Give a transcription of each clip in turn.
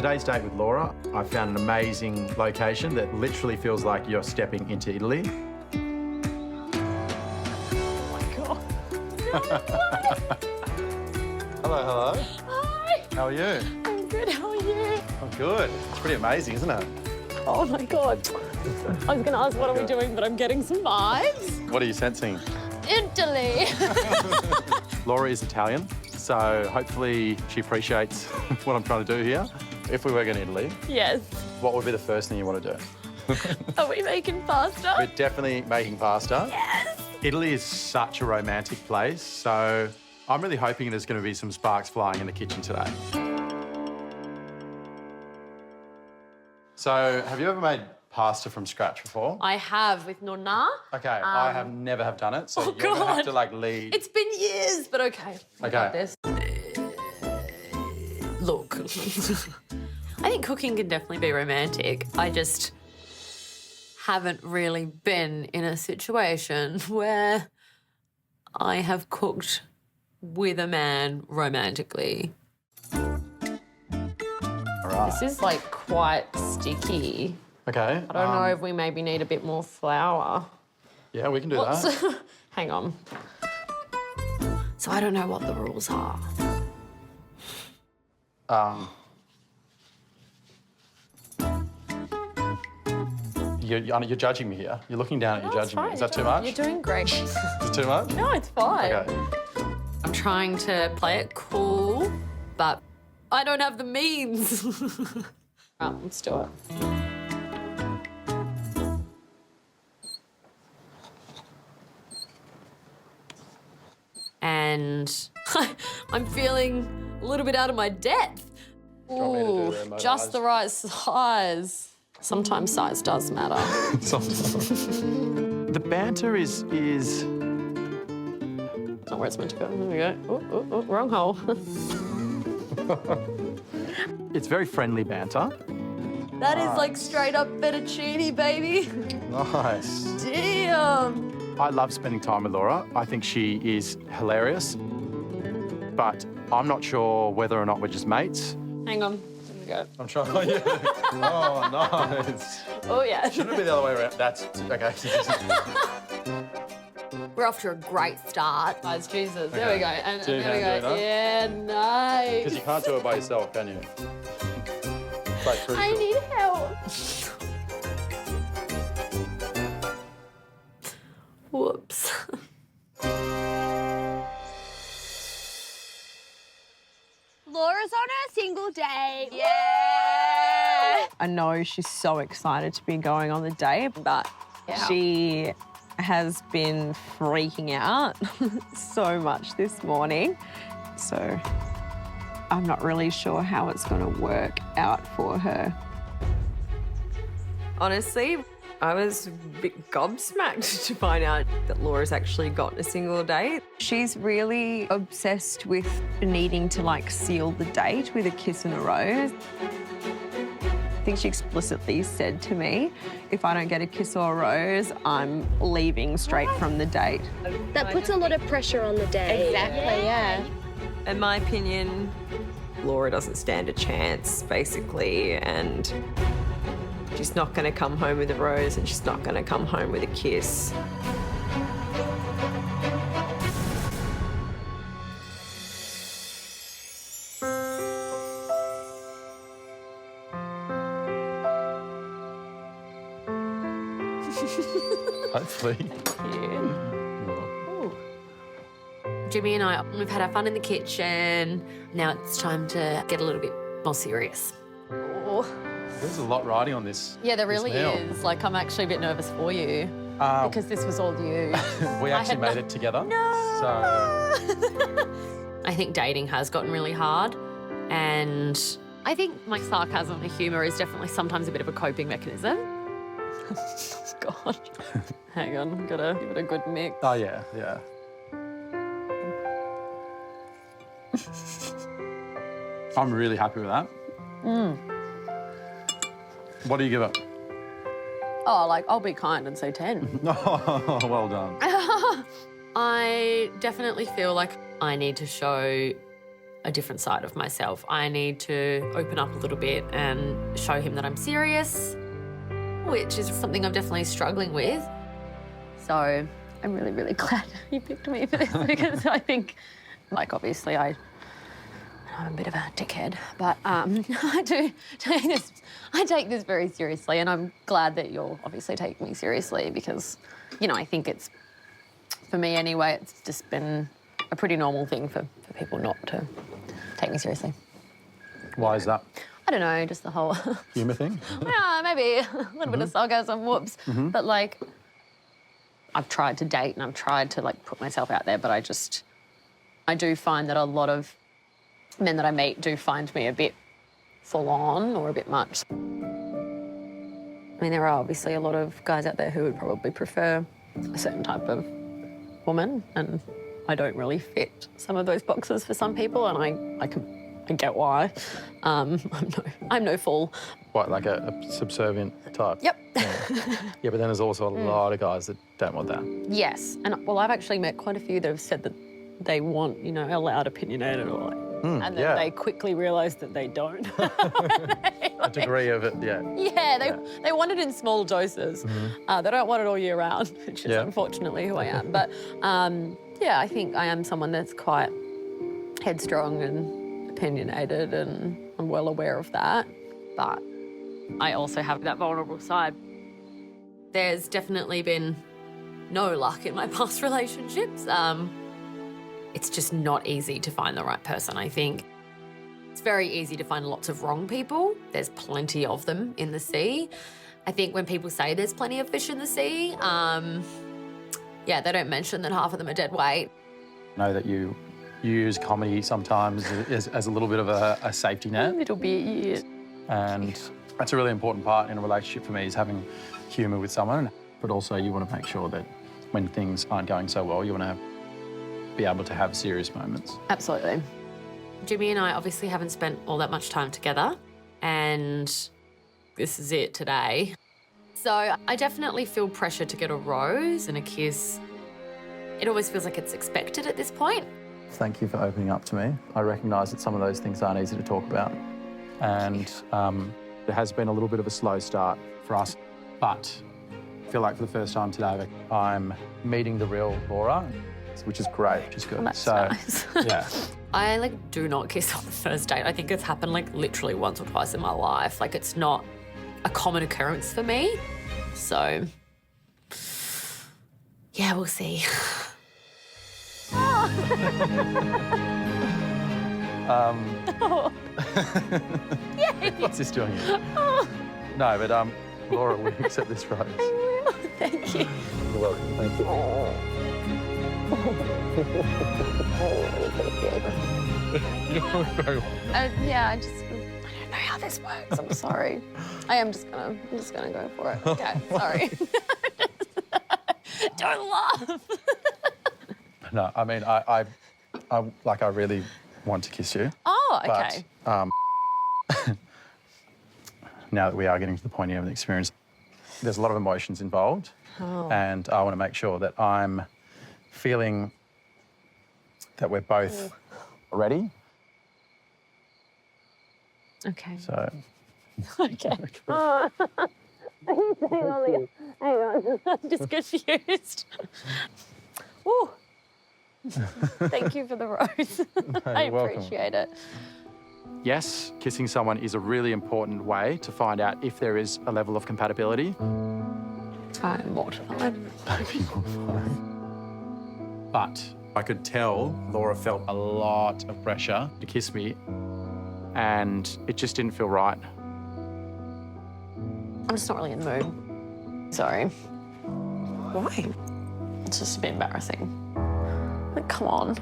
today's date with Laura, I found an amazing location that literally feels like you're stepping into Italy. Oh my God. Hello, hello. Hi. How are you? I'm good, how are you? I'm good. It's pretty amazing, isn't it? Oh my God. I was gonna ask what are we doing, but I'm getting some vibes. What are you sensing? Italy. Laura is Italian, so hopefully she appreciates what I'm trying to do here. If we were going to Italy, Yes. what would be the first thing you want to do? Are we making pasta? We're definitely making pasta. Yes. Italy is such a romantic place, so I'm really hoping there's going to be some sparks flying in the kitchen today. So, have you ever made pasta from scratch before? I have with Nonna. Okay, I have never have done it, so you're going to have to, like, lead. It's been years, but okay. I got Okay. this. Look, I think cooking can definitely be romantic. I just haven't really been in a situation where I have cooked with a man romantically. All right. This is like quite sticky. Okay. I don't know if we maybe need a bit more flour. Yeah, we can do that. Hang on. So I don't know what the rules are. You're judging me here. You're looking down at you, judging me. Is that too much? You're doing great. Is it too much? No, it's fine. Okay. I'm trying to play it cool, but I don't have the means. Right, let's do it. And I'm feeling a little bit out of my depth. want me to do Ooh, them, my just eyes? the right size. Sometimes size does matter. The banter is Not where it's meant to go. There we go. Oh, wrong hole. it's very friendly banter. That is like straight up fettuccine, baby. Nice. Damn. I love spending time with Laura. I think she is hilarious, but I'm not sure whether or not we're just mates. Hang on. There we go. I'm trying. Oh, nice. Oh, yeah. Shouldn't it be the other way around? That's okay. We're off to a great start. Guys, Jesus. There we go. And Two there we hands go. doing Yeah, nice. Because you can't do it by yourself, can you? Like, pretty I cool. need help. Whoops. Laura's on her single day. Yeah. I know she's so excited to be going on the date, but she has been freaking out so much this morning. So I'm not really sure how it's going to work out for her. Honestly, I was a bit gobsmacked to find out that Laura's actually got a single date. She's really obsessed with needing to, like, seal the date with a kiss and a rose. I think she explicitly said to me, if I don't get a kiss or a rose, I'm leaving straight from the date. That puts a lot of pressure on the day. Exactly, yeah. In my opinion, Laura doesn't stand a chance, basically, and she's not going to come home with a rose and she's not going to come home with a kiss. Hopefully. Jimmy and I, we've had our fun in the kitchen. Now it's time to get a little bit more serious. Oh. There's a lot riding on this. Yeah, there really meal. is. Like, I'm actually a bit nervous for you because this was all you. We actually made it together. No. So I think dating has gotten really hard, and I think my sarcasm and humour is definitely sometimes a bit of a coping mechanism. God. Hang on, gotta give it a good mix. oh yeah, yeah. I'm really happy with that. What do you give it? Oh, like, I'll be kind and say 10. Oh, well done. I definitely feel like I need to show a different side of myself. I need to open up a little bit and show him that I'm serious, which is something I'm definitely struggling with. So I'm really, really glad you picked me for this because I think, like, obviously I'm a bit of a dickhead, but I do take this very seriously, and I'm glad that you're obviously taking me seriously because, you know, I think it's, for me anyway, it's just been a pretty normal thing for people not to take me seriously. Why is that? I don't know, just the whole... Humour thing? Yeah, maybe a little bit of sarcasm, whoops. But, like, I've tried to date and I've tried to, like, put myself out there, but I do find that a lot of men that I meet do find me a bit full on or a bit much. I mean, there are obviously a lot of guys out there who would probably prefer a certain type of woman, and I don't really fit some of those boxes for some people, and I get why. I'm no fool. What, like a subservient type? Yep. Yeah. Yeah, but then there's also a lot of guys that don't want that. Yes, and well, I've actually met quite a few that have said that they want, you know, a loud, opinionated, or like, and then yeah. they quickly realise that they don't. A degree of it, yeah. Yeah, they want it in small doses. They don't want it all year round, which is unfortunately who I am. But yeah, I think I am someone that's quite headstrong and opinionated, and I'm well aware of that. But I also have that vulnerable side. There's definitely been no luck in my past relationships. It's just not easy to find the right person, I think. It's very easy to find lots of wrong people. There's plenty of them in the sea. I think when people say there's plenty of fish in the sea, yeah, they don't mention that half of them are dead weight. I know that you use comedy sometimes as a little bit of a safety net. A little bit, yeah. And that's a really important part in a relationship for me, is having humour with someone. But also you want to make sure that when things aren't going so well, you want to be able to have serious moments. Absolutely. Jimmy and I obviously haven't spent all that much time together, and this is it today. So I definitely feel pressure to get a rose and a kiss. It always feels like it's expected at this point. Thank you for opening up to me. I recognise that some of those things aren't easy to talk about. And it has been a little bit of a slow start for us, but I feel like for the first time today, I'm meeting the real Laura, which is great, which is good. Well, that's nice. Yeah. I, like, do not kiss on the first date. I think it's happened, like, literally once or twice in my life. Like, it's not a common occurrence for me. So, yeah, we'll see. What's this doing here? No, but Laura, will you accept this rose? I will. Thank you. You're welcome. Thank you. Yeah, I don't know how this works. I'm sorry. I'm just gonna go for it. Okay, sorry. Don't laugh. No, I mean, I really want to kiss you. Oh, okay. But, now that we are getting to the point here of the experience, there's a lot of emotions involved. Oh. And I want to make sure that I'm feeling that we're both ready. Okay. So, Okay. Oh. Hang on. I'm just confused. Woo. Thank you for the rose. I you're welcome. appreciate it. yes, kissing someone is a really important way to find out if there is a level of compatibility. I'm mortified. But I could tell Laura felt a lot of pressure to kiss me, and it just didn't feel right. I'm just not really in the mood. Sorry. Why? It's just a bit embarrassing. Like, come on.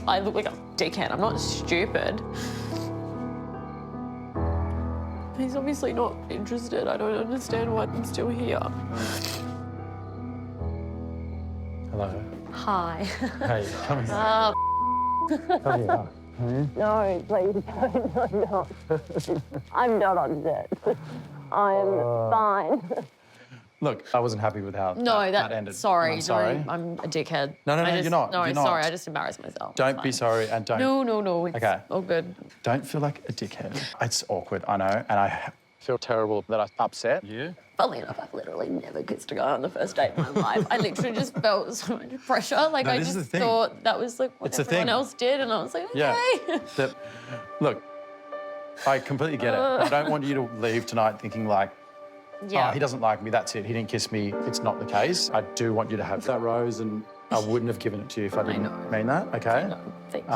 I look like a dickhead. I'm not stupid. He's obviously not interested. I don't understand why I'm still here. Hello. Hi. Hey, come here. Come here. No, please don't. I'm not. I'm not upset. I'm fine. Look, I wasn't happy with how that ended. Sorry. I'm sorry. No, I'm a dickhead. No, Just, you're not. No, You're sorry. not. I just embarrassed myself. Don't be sorry and don't... No. It's Okay. all good. Don't feel like a dickhead. It's awkward, I know, and I feel terrible that I upset you. Funnily enough, I've literally never kissed a guy on the first date in my life. I literally just felt so much pressure. Like, No, I this is just the thing. thought that was like what It's a everyone thing. else did, and I was like, okay. Yeah. Look, I completely get it. I don't want you to leave tonight thinking like, oh, he doesn't like me, that's it. He didn't kiss me. It's not the case. I do want you to have that rose, and I wouldn't have given it to you if I didn't mean that, okay? No, thanks.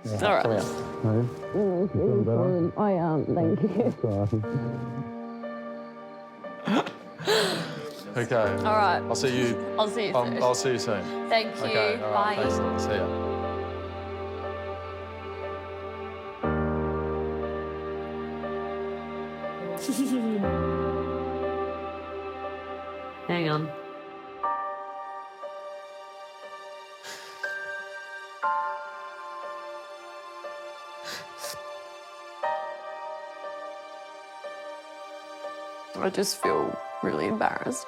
Yeah, All right. come here. I am, thank you. Okay. All right. I'll see you. I'll see you soon. I'll see you soon. Thank you. Okay, all right. Bye. Thanks. See ya. Hang on. I just feel really embarrassed.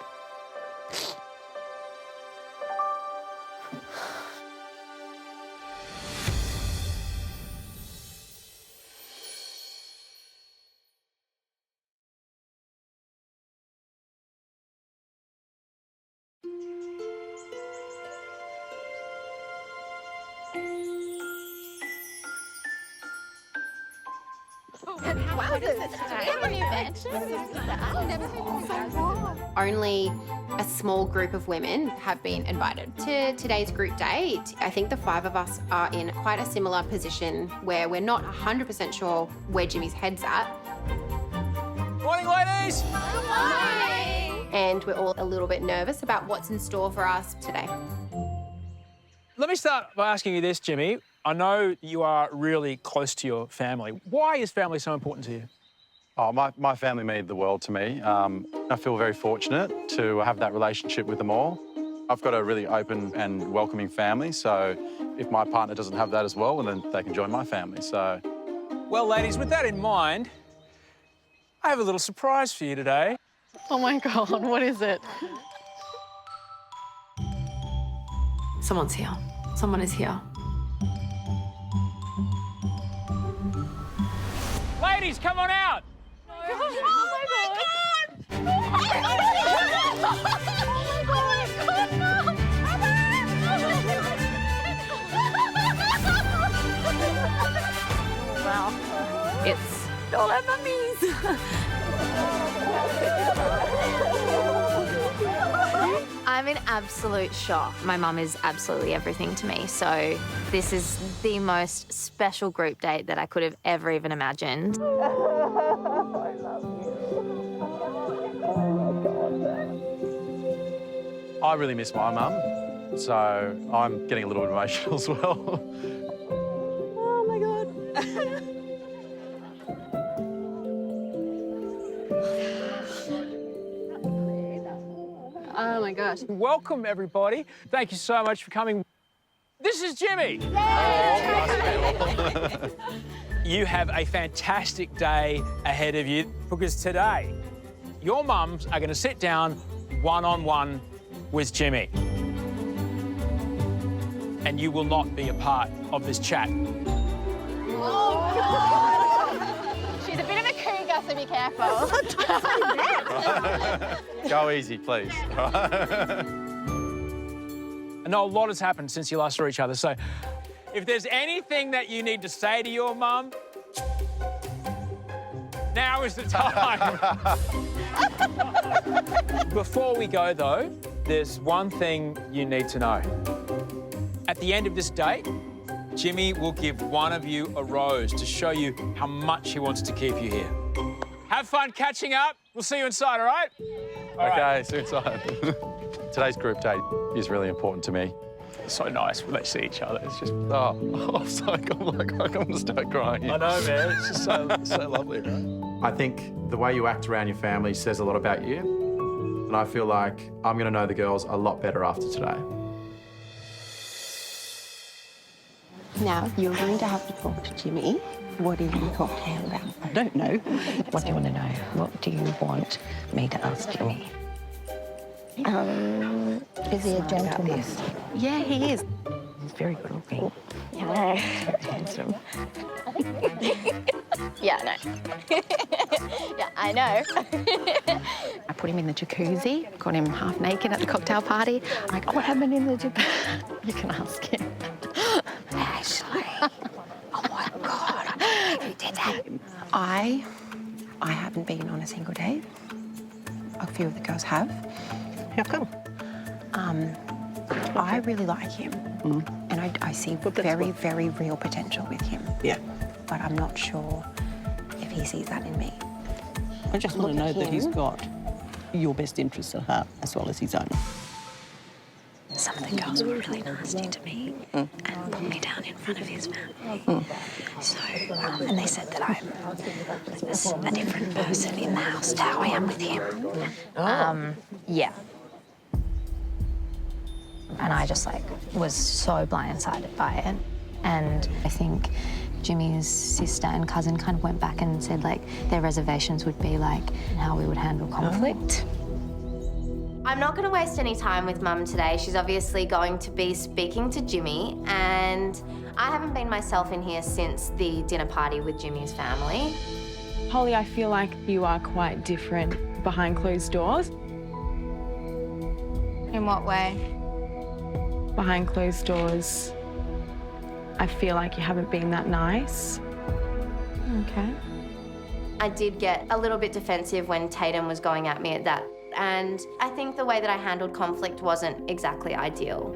Only a small group of women have been invited to today's group date. I think the 5 of us are in quite a similar position where we're not 100% sure where Jimmy's head's at. Morning, ladies! And we're all a little bit nervous about what's in store for us today. Let me start by asking you this, Jimmy. I know you are really close to your family. Why is family so important to you? Oh, my family mean the world to me. I feel very fortunate to have that relationship with them all. I've got a really open and welcoming family, so if my partner doesn't have that as well, then they can join my family, so... Well, ladies, with that in mind, I have a little surprise for you today. Oh my God, what is it? Someone's here. Someone is here. Ladies, come on out! Wow. It's all our mummies. I'm in absolute shock. My mum is absolutely everything to me, so this is the most special group date that I could have ever even imagined. I really miss my mum, so I'm getting a little emotional as well. Oh my God. Oh my gosh. Welcome, everybody. Thank you so much for coming. This is Jimmy. You have a fantastic day ahead of you because today your mums are going to sit down one-on-one with Jimmy. And you will not be a part of this chat. She's a bit of a cougar, so be careful. Go easy, please. I know a lot has happened since you last saw each other, so if there's anything that you need to say to your mum, now is the time. Before we go, though, there's one thing you need to know. At the end of this date, Jimmy will give one of you a rose to show you how much he wants to keep you here. Have fun catching up. We'll see you inside, all right? All right. Okay, see you inside. Today's group date is really important to me. It's so nice when they see each other. It's just, Oh, I'm going to start crying. I know, man. It's just so lovely, right? I think the way you act around your family says a lot about you. And I feel like I'm going to know the girls a lot better after today. Now, you're going to have to talk to Jimmy What are you talking about? I don't know. What do you want to know? What do you want me to ask Jimmy? Is he a gentleman? Yeah, he is. He's very good looking. Yeah. Very handsome. Yeah, I know. Yeah, I know. I put him in the jacuzzi, got him half naked at the cocktail party. Like, what happened in the jacuzzi? You can ask him. Ashley. Oh my God. You did that. I haven't been on a single date. A few of the girls have. How come? I really like him. And I see very, very real potential with him. Yeah. But I'm not sure if he sees that in me. I just want to know Look at that he's him. got your best interests at heart as well as his own. Some of the girls were really nasty to me and put me down in front of his family. So, and they said that I'm a different person in the house to how I am with him. Yeah. And I just was so blindsided by it. And I think Jimmy's sister and cousin kind of went back and said their reservations would be how we would handle conflict. I'm not going to waste any time with Mum today. She's obviously going to be speaking to Jimmy, and I haven't been myself in here since the dinner party with Jimmy's family. Holly, I feel like you are quite different behind closed doors. In what way? Behind closed doors, I feel like you haven't been that nice. Okay. I did get a little bit defensive when Tatum was going at me at that, and I think the way that I handled conflict wasn't exactly ideal.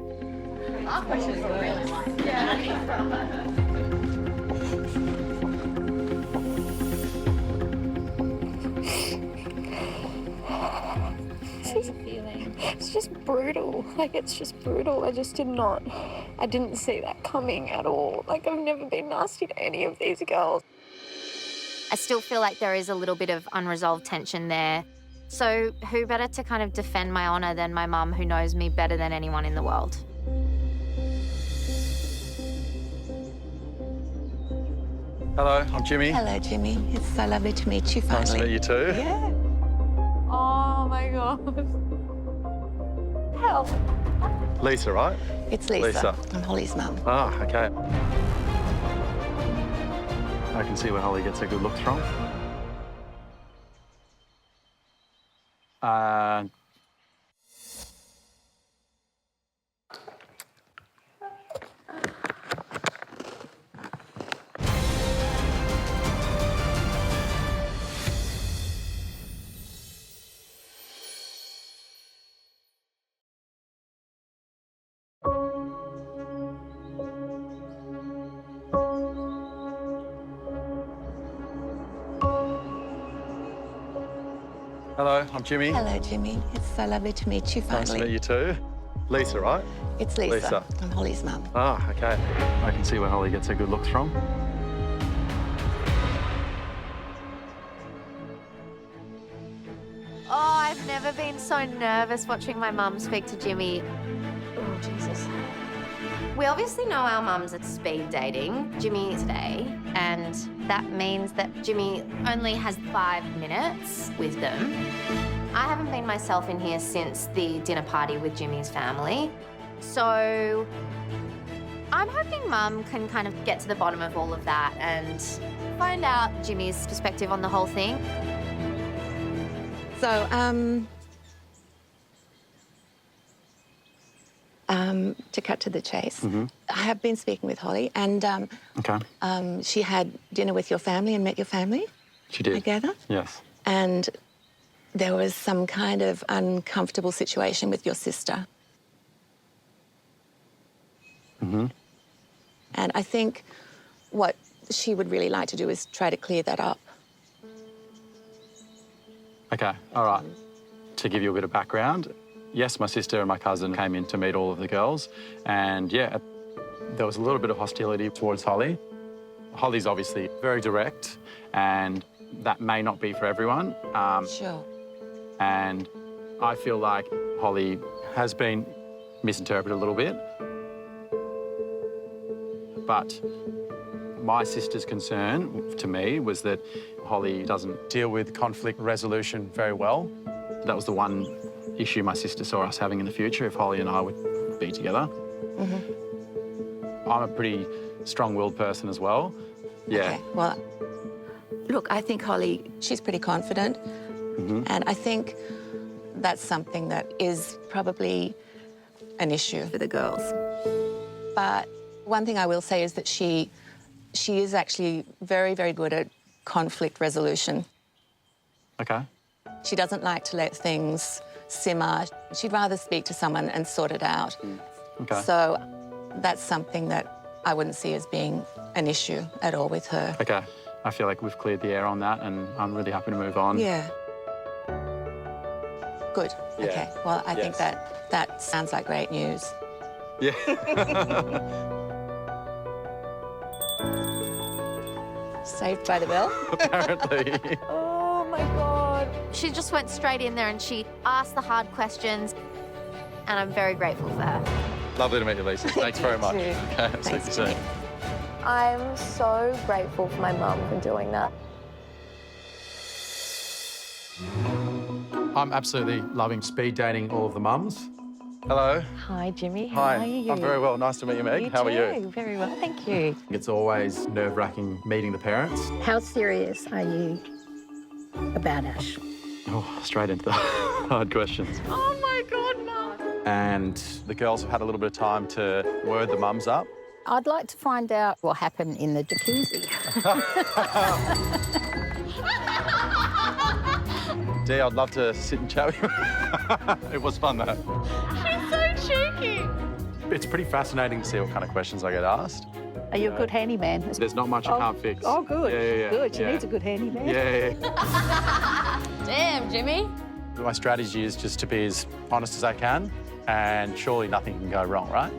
It's just brutal. It's just brutal. I didn't see that coming at all. I've never been nasty to any of these girls. I still feel like there is a little bit of unresolved tension there. So who better to kind of defend my honour than my mum, who knows me better than anyone in the world? Hello, I'm Jimmy. Hello, Jimmy. It's so lovely to meet you Nice finally. to meet you too. Yeah. Oh my God. Help. Lisa, right? It's Lisa. Lisa. I'm Holly's mum. Ah, okay. I can see where Holly gets her good looks from. Hello, I'm Jimmy. Hello, Jimmy. It's so lovely to meet you finally. Nice to meet you too. Lisa, right? It's Lisa. Lisa. I'm Holly's mum. Ah, okay. I can see where Holly gets her good looks from. Oh, I've never been so nervous watching my mum speak to Jimmy. Oh, Jesus. We obviously know our mums are speed dating Jimmy today, and that means that Jimmy only has 5 minutes with them. I haven't been myself in here since the dinner party with Jimmy's family, so I'm hoping Mum can kind of get to the bottom of all of that and find out Jimmy's perspective on the whole thing. So, to cut to the chase, I have been speaking with Holly, and Okay. she had dinner with your family and met your family. She did. Together. Yes. And there was some kind of uncomfortable situation with your sister. And I think what she would really like to do is try to clear that up. Okay, all right. To give you a bit of background, yes, my sister and my cousin came in to meet all of the girls, and yeah, there was a little bit of hostility towards Holly. Holly's obviously very direct, and that may not be for everyone. Sure. And I feel like Holly has been misinterpreted a little bit. But My sister's concern to me was that Holly doesn't deal with conflict resolution very well. That was the one issue my sister saw us having in the future if Holly and I would be together. I'm a pretty strong-willed person as well. Yeah. Okay, well, look, I think Holly, she's pretty confident. And I think that's something that is probably an issue for the girls. But one thing I will say is that she is actually very, very good at conflict resolution. Okay. She doesn't like to let things simmer. She'd rather speak to someone and sort it out. Okay. So that's something that I wouldn't see as being an issue at all with her. Okay. I feel like we've cleared the air on that and I'm really happy to move on. Yeah. Good. Yeah. Okay. Well, I think that sounds like great news. Yeah. Saved by the bell? Apparently. Oh my God. She just went straight in there and she asked the hard questions, and I'm very grateful for her. Lovely to meet you, Lisa. Thanks very much. too. Okay, I'll see you soon. I'm so grateful for my mum for doing that. I'm absolutely loving speed dating all of the mums. Hello. Hi, Jimmy. Hi. How are you? I'm very well. Nice to meet you, Meg. How are you? Very well, thank you. It's always nerve-wracking meeting the parents. How serious are you about Ash? Oh, straight into the hard questions. Oh my God, Mum. And the girls have had a little bit of time to word the mums up. I'd like to find out what happened in the jacuzzi. Dee, I'd love to sit and chat with you. It was fun, though. She's so cheeky. It's pretty fascinating to see what kind of questions I get asked. Are you a good handyman? There's not much I can't fix. Oh, good. Yeah. Good. She needs a good handyman. Yeah. Damn, Jimmy. My strategy is just to be as honest as I can, and surely nothing can go wrong, right?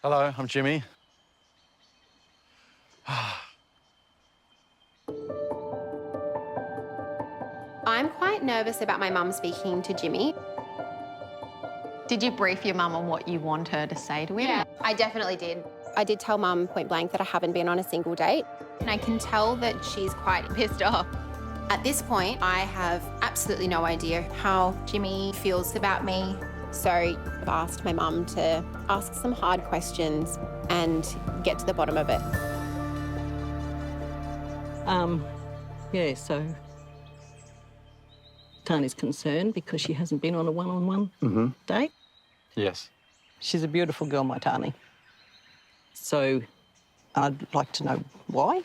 Hello, I'm Jimmy. I'm quite nervous about my mum speaking to Jimmy. Did you brief your mum on what you want her to say to him? Yeah, I definitely did. I did tell Mum point blank that I haven't been on a single date, and I can tell that she's quite pissed off. At this point, I have absolutely no idea how Jimmy feels about me, so I've asked my mum to ask some hard questions and get to the bottom of it. Yeah, so Tahnee's concerned because she hasn't been on a one-on-one date. Yes. She's a beautiful girl, my Tahnee. So I'd like to know why.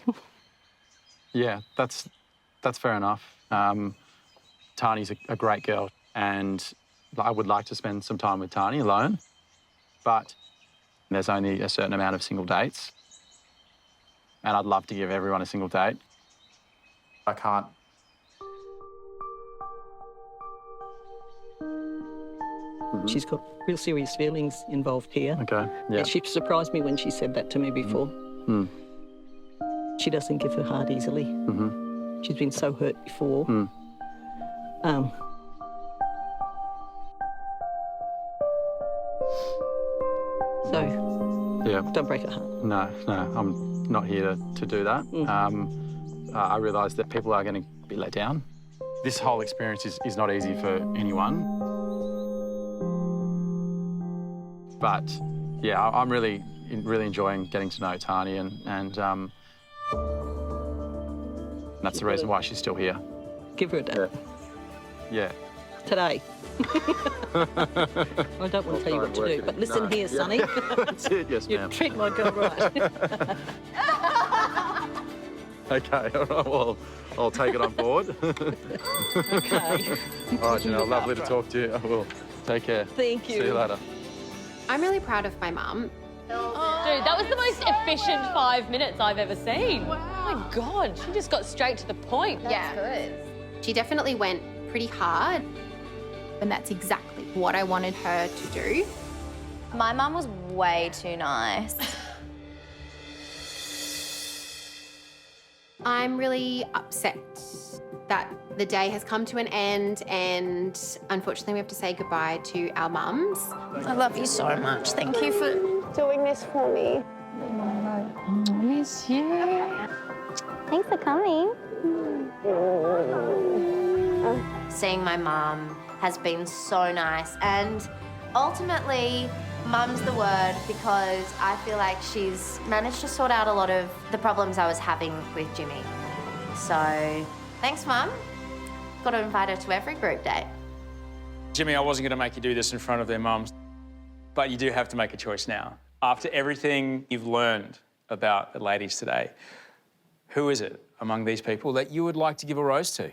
Yeah, that's fair enough. Tahnee's a great girl, and I would like to spend some time with Tahnee alone, but there's only a certain amount of single dates, and I'd love to give everyone a single date. I can't. She's got real serious feelings involved here. Okay, yeah. And she surprised me when she said that to me before. She doesn't give her heart easily. She's been so hurt before. So, yeah. Don't break her heart. No, I'm not here to do that. I realise that people are going to be let down. This whole experience is not easy for anyone. But, yeah, I'm really enjoying getting to know Tahnee, and that's the reason why she's still here. Give her a date. Yeah. Today. I don't want to tell you what to do, but listen here, Sonny. That's it, yes, You ma'am. treat my girl right. Okay, all right, well, I'll take it on board. Okay. All right, Janelle, lovely to talk to you. I will. Take care. Thank you. See you later. I'm really proud of my mum. Dude, that was the most efficient 5 minutes I've ever seen. Oh my God, she just got straight to the point. That's good. She definitely went pretty hard, and that's exactly what I wanted her to do. My mum was way too nice. I'm really upset that the day has come to an end, and unfortunately we have to say goodbye to our mums. I love you so much. Thank you for doing this for me. I miss you. Thanks for coming. Seeing my mum has been so nice, and ultimately, mum's the word because I feel like she's managed to sort out a lot of the problems I was having with Jimmy. So, thanks, Mum. Got to invite her to every group date. Jimmy, I wasn't going to make you do this in front of their mums, but you do have to make a choice now. After everything you've learned about the ladies today, who is it among these people that you would like to give a rose to?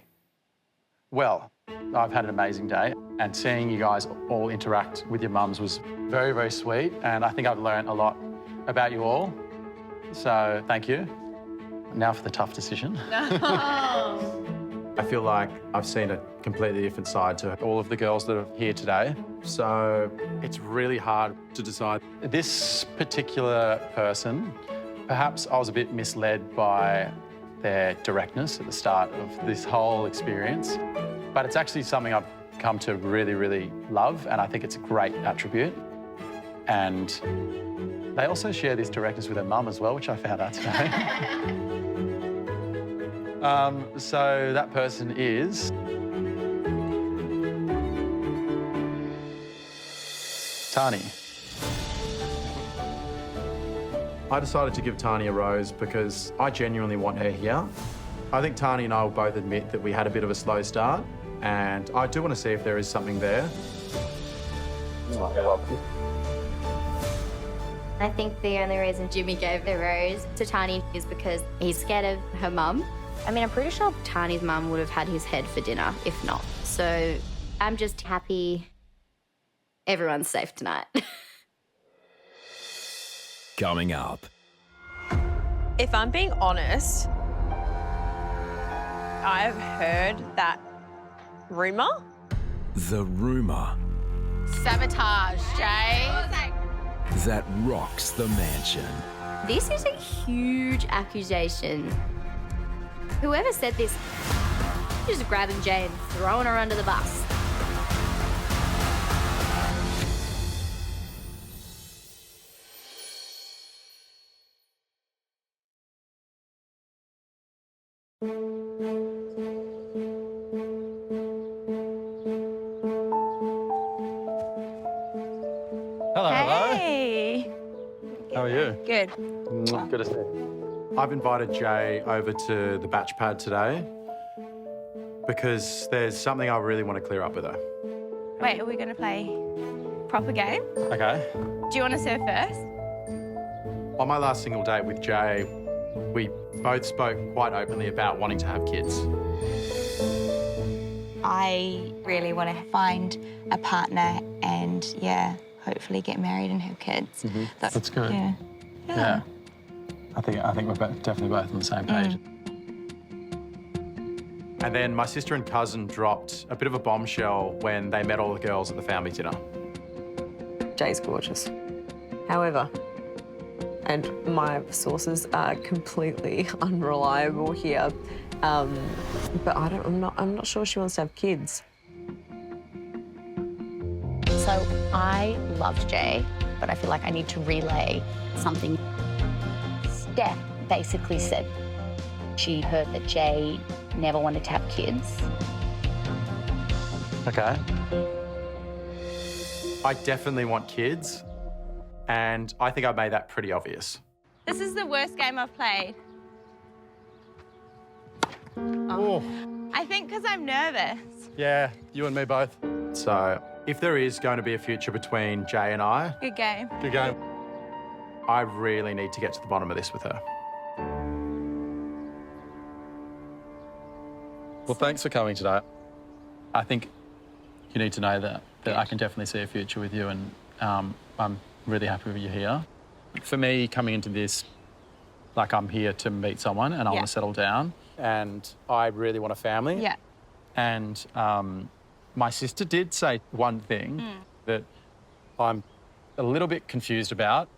Well, I've had an amazing day, and seeing you guys all interact with your mums was very, very sweet, and I think I've learned a lot about you all. So thank you. Now for the tough decision. I feel like I've seen a completely different side to all of the girls that are here today. So it's really hard to decide. This particular person, perhaps I was a bit misled by their directness at the start of this whole experience. But it's actually something I've come to really, really love, and I think it's a great attribute. And they also share this directness with their mum as well, which I found out today. So that person is Tahnee. I decided to give Tahnee a rose because I genuinely want her here. I think Tahnee and I will both admit that we had a bit of a slow start, and I do want to see if there is something there. I think the only reason Jimmy gave the rose to Tahnee is because he's scared of her mum. I mean, I'm pretty sure Tahnee's mum would have had his head for dinner, if not. So I'm just happy everyone's safe tonight. Coming up. If I'm being honest, I've heard that rumour. The rumour Sabotage, Jay. that rocks the mansion. This is a huge accusation. Whoever said this, just grabbing Jay and throwing her under the bus. Hello, Hey. How are you? Good. Good to see you. I've invited Jay over to the batch pad today because there's something I really want to clear up with her. Wait, are we going to play proper game? Okay. Do you want to serve first? On my last single date with Jay, we both spoke quite openly about wanting to have kids. I really want to find a partner and, yeah, hopefully get married and have kids. That's good. Yeah. Yeah. I think we're definitely both on the same page. And then my sister and cousin dropped a bit of a bombshell when they met all the girls at the family dinner. Jay's gorgeous. However, and my sources are completely unreliable here, but I'm not sure she wants to have kids. So I loved Jay, but I feel like I need to relay something. Steph basically said she heard that Jay never wanted to have kids. Okay. I definitely want kids, and I think I made that pretty obvious. This is the worst game I've played. Oh. I think because I'm nervous. Yeah, you and me both. So if there is going to be a future between Jay and I, Good game. good game. I really need to get to the bottom of this with her. Well, thanks for coming today. I think you need to know that I can definitely see a future with you, and I'm really happy with you here. For me, coming into this, like, I'm here to meet someone and I want to settle down, and I really want a family. Yeah. And my sister did say one thing that I'm a little bit confused about.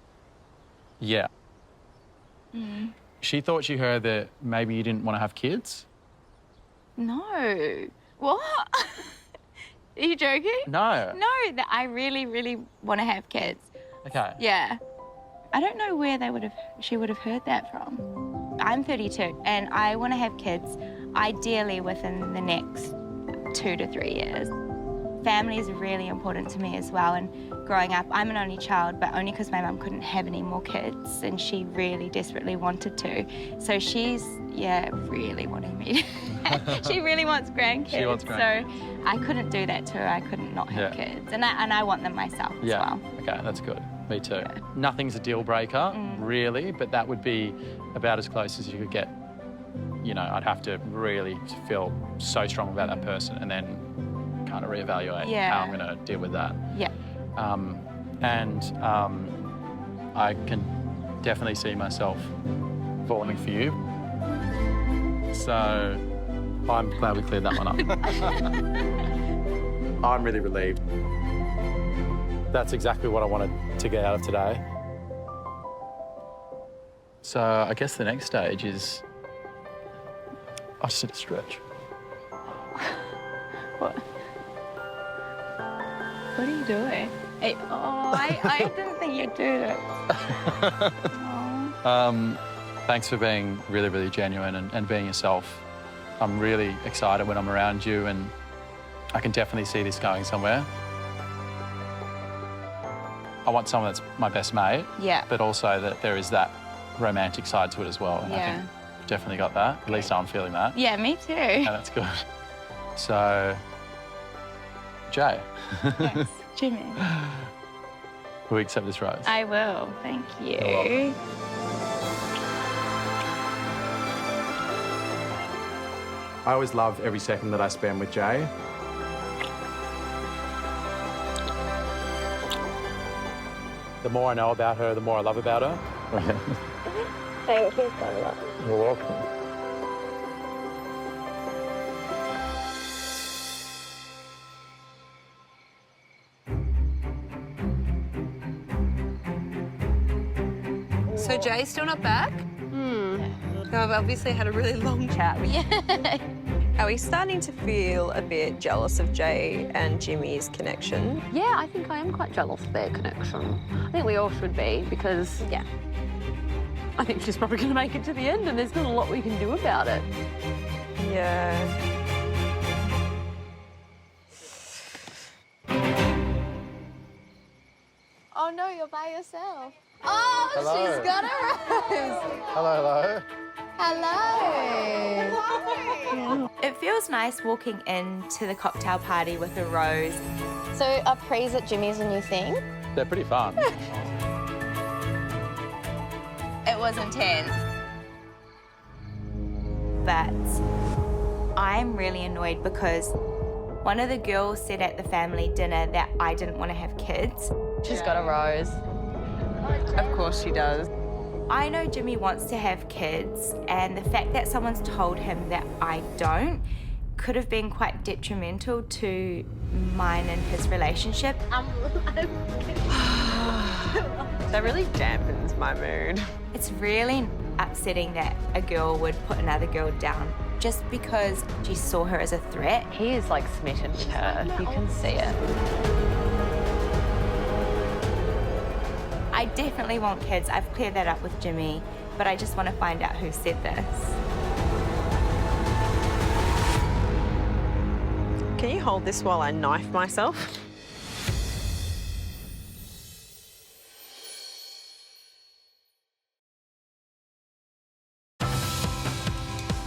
Yeah. She thought she heard that maybe you didn't want to have kids. No. What? Are you joking? No. No, that I really, really want to have kids. Okay. Yeah. I don't know where she would have heard that from. I'm 32 and I want to have kids ideally within the next 2 to 3 years. Family is really important to me as well, and growing up, I'm an only child, but only because my mum couldn't have any more kids, and she really desperately wanted to. So she's, really wanting me. She really wants grandkids. She wants grandkids. So I couldn't do that to her. I couldn't not have kids, and I want them myself as well. Okay, that's good. Me too. Nothing's a deal breaker, really, but that would be about as close as you could get. You know, I'd have to really feel so strong about that person and then kind of reevaluate how I'm going to deal with that. Yeah. I can definitely see myself falling for you. So I'm glad we cleared that one up. I'm really relieved. That's exactly what I wanted to get out of today. So I guess the next stage is I just need to stretch. What? What are you doing? I didn't think you'd do that. Thanks for being really, really genuine and being yourself. I'm really excited when I'm around you, and I can definitely see this going somewhere. I want someone that's my best mate, but also that there is that romantic side to it as well. And I think I've definitely got that. At least I'm feeling that. Yeah, me too. Yeah, that's good. So, Jay. Yes, Jimmy. Will we accept this rose? I will, thank you. You're I always love every second that I spend with Jay. The more I know about her, the more I love about her. Thank you so much. You're welcome. So Jay's still not back? No, I've obviously had a really long chat with you. Are we starting to feel a bit jealous of Jay and Jimmy's connection? Yeah, I think I am quite jealous of their connection. I think we all should be because, I think she's probably going to make it to the end and there's not a lot we can do about it. Yeah. Oh no, you're by yourself. Oh, Hello. she's got a rose. Hello, hello. Hello. It feels nice walking into the cocktail party with a rose. So are prees at Jimmy's a new thing? They're pretty fun. It was intense. But I'm really annoyed because one of the girls said at the family dinner that I didn't want to have kids. She's got a rose. Of course she does. I know Jimmy wants to have kids, and the fact that someone's told him that I don't could have been quite detrimental to mine and his relationship. That really dampens my mood. It's really upsetting that a girl would put another girl down just because she saw her as a threat. He is like smitten with her. You can see it. I definitely want kids. I've cleared that up with Jimmy, but I just want to find out who said this. Can you hold this while I knife myself?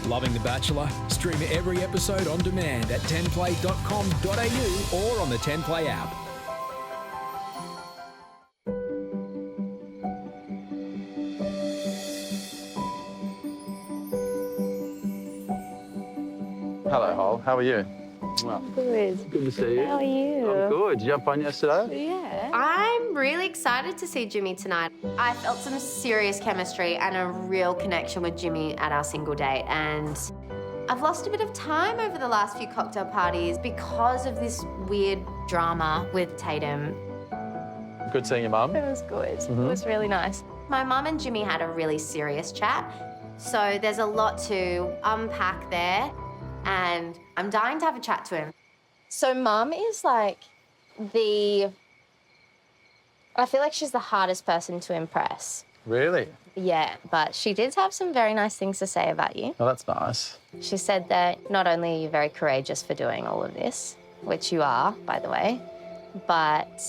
Loving The Bachelor? Stream every episode on demand at 10play.com.au or on the 10play app. Hello, Hol. How are you? Good. Good to see you. How are you? I'm good. Did you have fun yesterday? Yeah. I'm really excited to see Jimmy tonight. I felt some serious chemistry and a real connection with Jimmy at our single date, and I've lost a bit of time over the last few cocktail parties because of this weird drama with Tatum. Good seeing your mum. It was good. It was really nice. My mum and Jimmy had a really serious chat, so there's a lot to unpack there, and I'm dying to have a chat to him. So Mum is like the I feel like she's the hardest person to impress. Really? Yeah, but she did have some very nice things to say about you. Oh, that's nice. She said that not only are you very courageous for doing all of this, which you are, by the way, but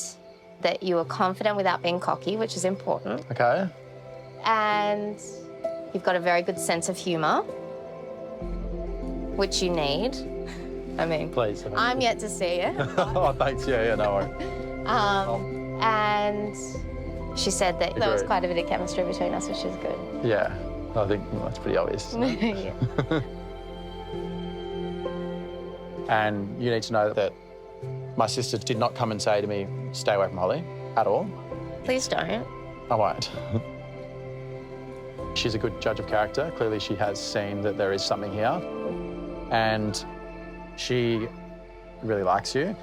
that you were confident without being cocky, which is important. Okay. And you've got a very good sense of humour, which you need. I mean, Please. I'm yet to see it. Oh, thanks. Yeah, no worries. And she said that there was Agreed. quite a bit of chemistry between us, which is good. Yeah, I think that's pretty obvious. Yeah. And you need to know that my sister did not come and say to me, stay away from Holly, at all. Please don't. I won't. She's a good judge of character. Clearly she has seen that there is something here. And she really likes you.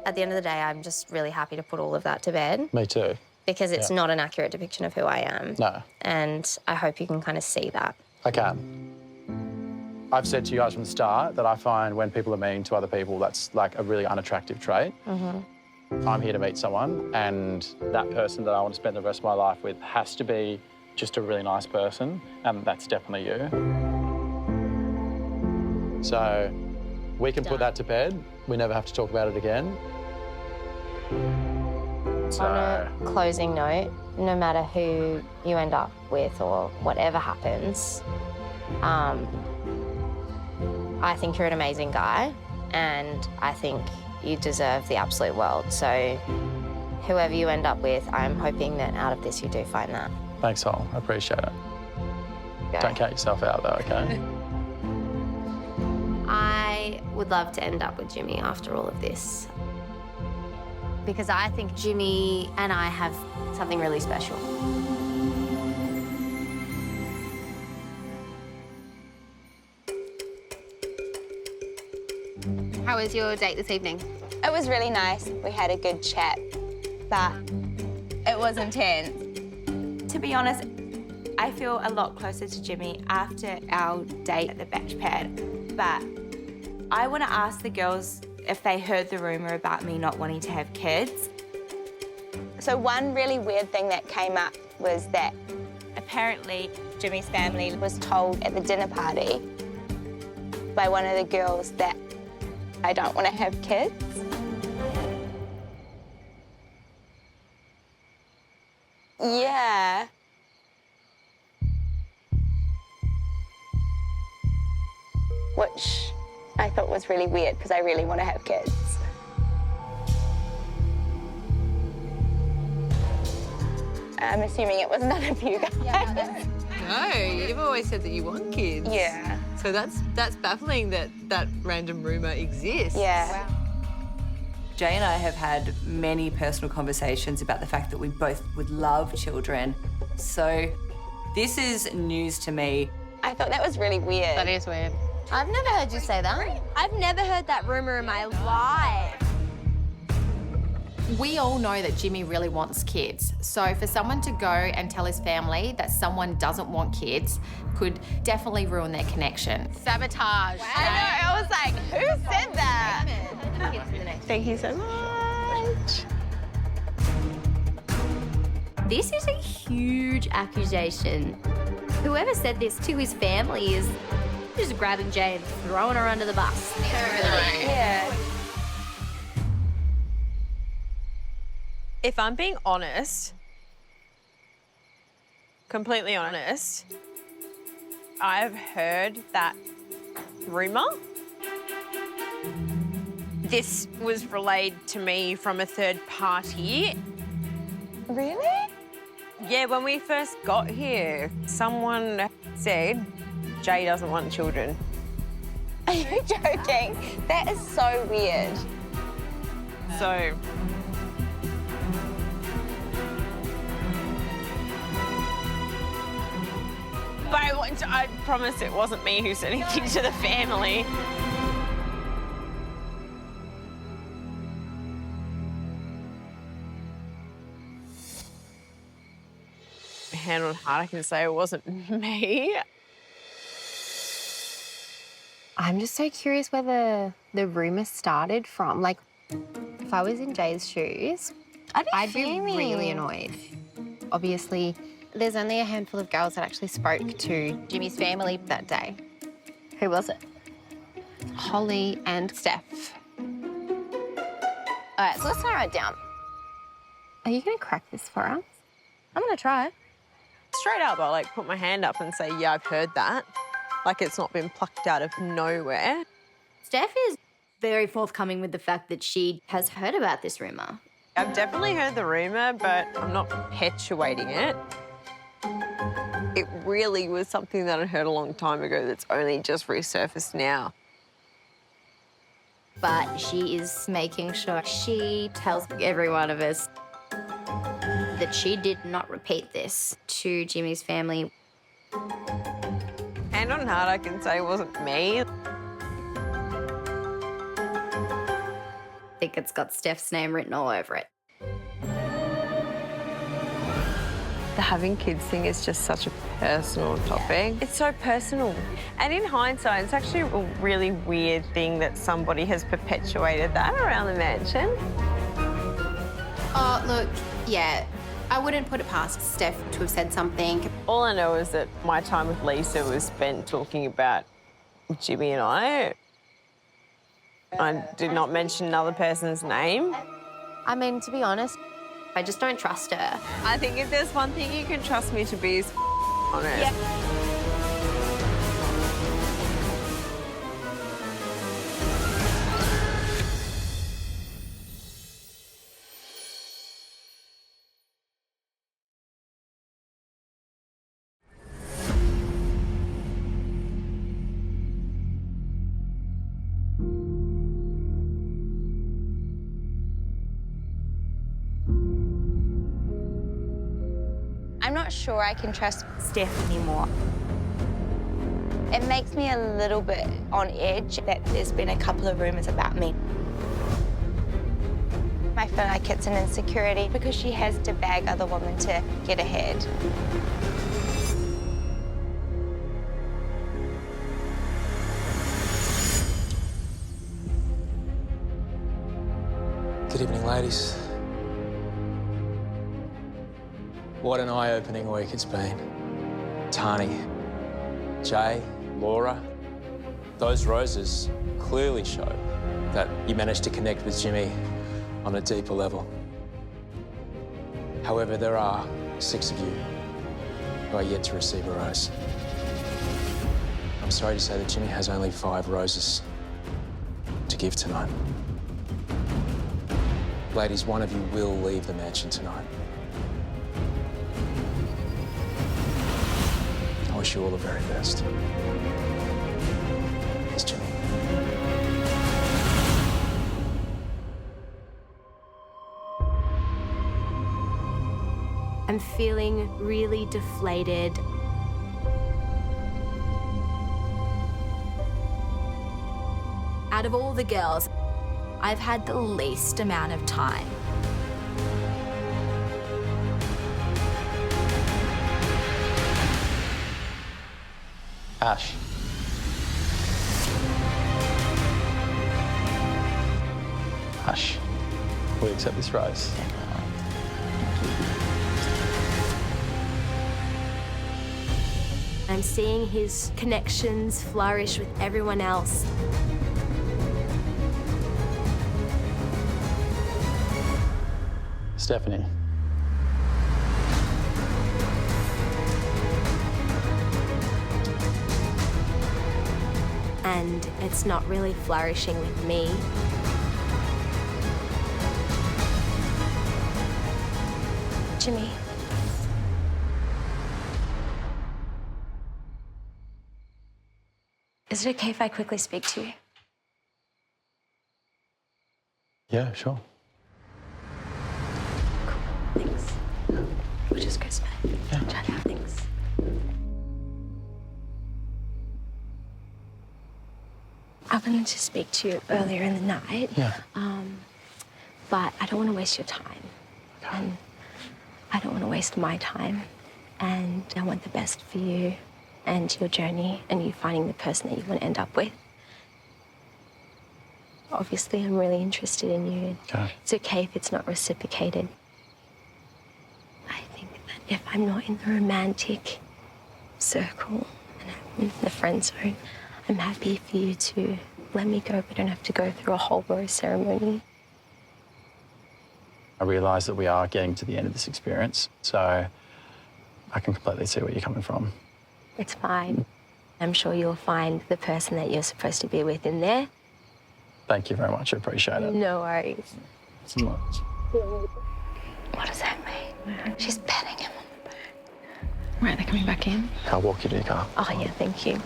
At the end of the day, I'm just really happy to put all of that to bed. Me too. Because it's Yeah. not an accurate depiction of who I am. No. And I hope you can kind of see that. I can. I've said to you guys from the start that I find when people are mean to other people, that's like a really unattractive trait. I'm here to meet someone, and that person that I want to spend the rest of my life with has to be just a really nice person, and that's definitely you. So we can put that to bed. We never have to talk about it again. So, On a closing note, no matter who you end up with or whatever happens, I think you're an amazing guy, and I think you deserve the absolute world. So whoever you end up with, I'm hoping that out of this you do find that. thanks, Hol. I appreciate it. Go. Don't count yourself out, though, okay? I would love to end up with Jimmy after all of this, because I think Jimmy and I have something really special. How was your date this evening? It was really nice. We had a good chat, but it was intense. To be honest, I feel a lot closer to Jimmy after our date at the Batch Pad. But I want to ask the girls if they heard the rumour about me not wanting to have kids. So one really weird thing that came up was that apparently Jimmy's family was told at the dinner party by one of the girls that I don't want to have kids. Yeah. Which I thought was really weird because I really want to have kids. I'm assuming it was none of you guys. No, you've always said that you want kids. Yeah. So that's baffling that that random rumour exists. Yeah. Jay and I have had many personal conversations about the fact that we both would love children. So this is news to me. I thought that was really weird. That is weird. I've never heard you say that. I've never heard that rumour in my life. We all know that Jimmy really wants kids. So for someone to go and tell his family that someone doesn't want kids could definitely ruin their connection. Sabotage. I know, I was like, who said that? Thank you so much. This is a huge accusation. Whoever said this to his family is just grabbing Jay and throwing her under the bus. Yeah. If I'm being honest, completely honest, I've heard that rumour. This was relayed to me from a third party. Really? Yeah, when we first got here, someone said Jay doesn't want children. Are you joking? That is so weird. So but I promise it wasn't me who said anything to the family. Hand on heart, I can say it wasn't me. I'm just so curious where the rumour started from. Like, If I was in Jay's shoes, I'd be really annoyed. Obviously, there's only a handful of girls that actually spoke to Jimmy's family that day. Who was it? Holly and Steph. All right, so let's narrow it down. Are you going to crack this for us? I'm going to try. Straight up, I like put my hand up and say, yeah, I've heard that. Like it's not been plucked out of nowhere. Steph is very forthcoming with the fact that she has heard about this rumour. I've definitely heard the rumour, but I'm not perpetuating it. It really was something that I heard a long time ago that's only just resurfaced now. But she is making sure she tells every one of us that she did not repeat this to Jimmy's family. Hand on heart, I can say it wasn't me. I think it's got Steph's name written all over it. The having kids thing is just such a personal topic. It's so personal. And in hindsight, it's actually a really weird thing that somebody has perpetuated that around the mansion. Oh, look, yeah, I wouldn't put it past Steph to have said something. All I know is that my time with Lisa was spent talking about Jimmy and I. I did not mention another person's name. I mean, to be honest, I just don't trust her. I think if there's one thing you can trust me to be is honest. Yeah. I'm not sure I can trust Steph anymore. It makes me a little bit on edge that there's been a couple of rumours about me. I feel like it's an insecurity because she has to bag other women to get ahead. Good evening, ladies. What an eye-opening week it's been. Tahnee, Jay, Laura, those roses clearly show that you managed to connect with Jimmy on a deeper level. However, there are 6 of you who are yet to receive a rose. I'm sorry to say that Jimmy has only 5 roses to give tonight. Ladies, one of you will leave the mansion tonight. I wish you all the very best. Here's Jimmy. I'm feeling really deflated. Out of all the girls, I've had the least amount of time. Ash. Ash, will you accept this rose? I'm seeing his connections flourish with everyone else. Stephanie. And it's not really flourishing with me. Jimmy. Is it okay if I quickly speak to you? Yeah, sure. Thanks. We'll just go spend. Yeah. Chat out things. I wanted to speak to you earlier in the night. Yeah. But I don't want to waste your time. Okay. And I don't want to waste my time. And I want the best for you and your journey and you finding the person that you want to end up with. Obviously, I'm really interested in you. Okay. It's okay if it's not reciprocated. I think that if I'm not in the romantic circle and I'm in the friend zone, I'm happy for you to let me go. We don't have to go through a whole rose ceremony. I realise that we are getting to the end of this experience, so I can completely see where you're coming from. It's fine. I'm sure you'll find the person that you're supposed to be with in there. Thank you very much. I appreciate it. No worries. So much. What does that mean? She's petting him on the back. Right, they're coming back in. I'll walk you to your car. Oh, yeah, thank you.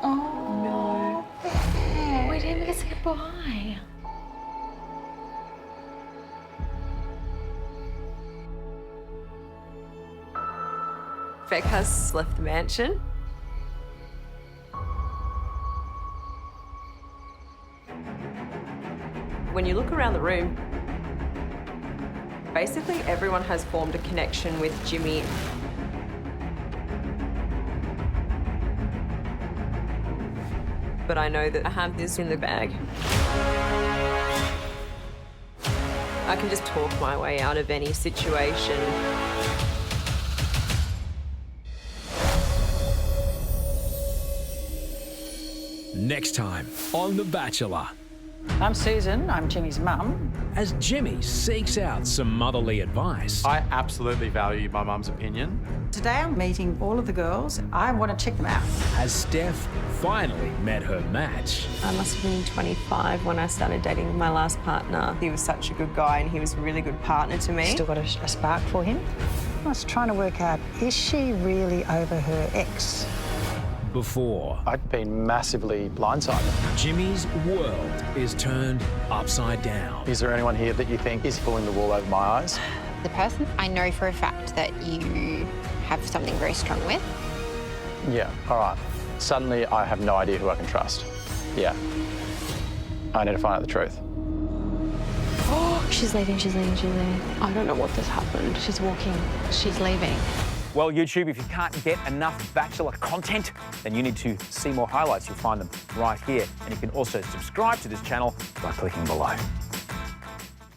Oh, no. We didn't even say goodbye. Beck has left the mansion. When you look around the room, basically everyone has formed a connection with Jimmy. But I know that I have this in the bag. I can just talk my way out of any situation. Next time on The Bachelor. I'm Susan, I'm Jimmy's mum. As Jimmy seeks out some motherly advice. I absolutely value my mum's opinion. Today I'm meeting all of the girls. I want to check them out. Has Steph finally met her match? I must have been 25 when I started dating my last partner. He was such a good guy and he was a really good partner to me. Still got a spark for him. I was trying to work out, is she really over her ex? Before I'd been massively blindsided. Jimmy's world is turned upside down. Is there anyone here that you think is pulling the wool over my eyes? The person I know for a fact that you have something very strong with. Yeah, all right. Suddenly I have no idea who I can trust. Yeah. I need to find out the truth. Oh, she's leaving, she's leaving, she's leaving. I don't know what just happened. She's walking. She's leaving. Well, YouTube, if you can't get enough Bachelor content, then you need to see more highlights. You'll find them right here. And you can also subscribe to this channel by clicking below.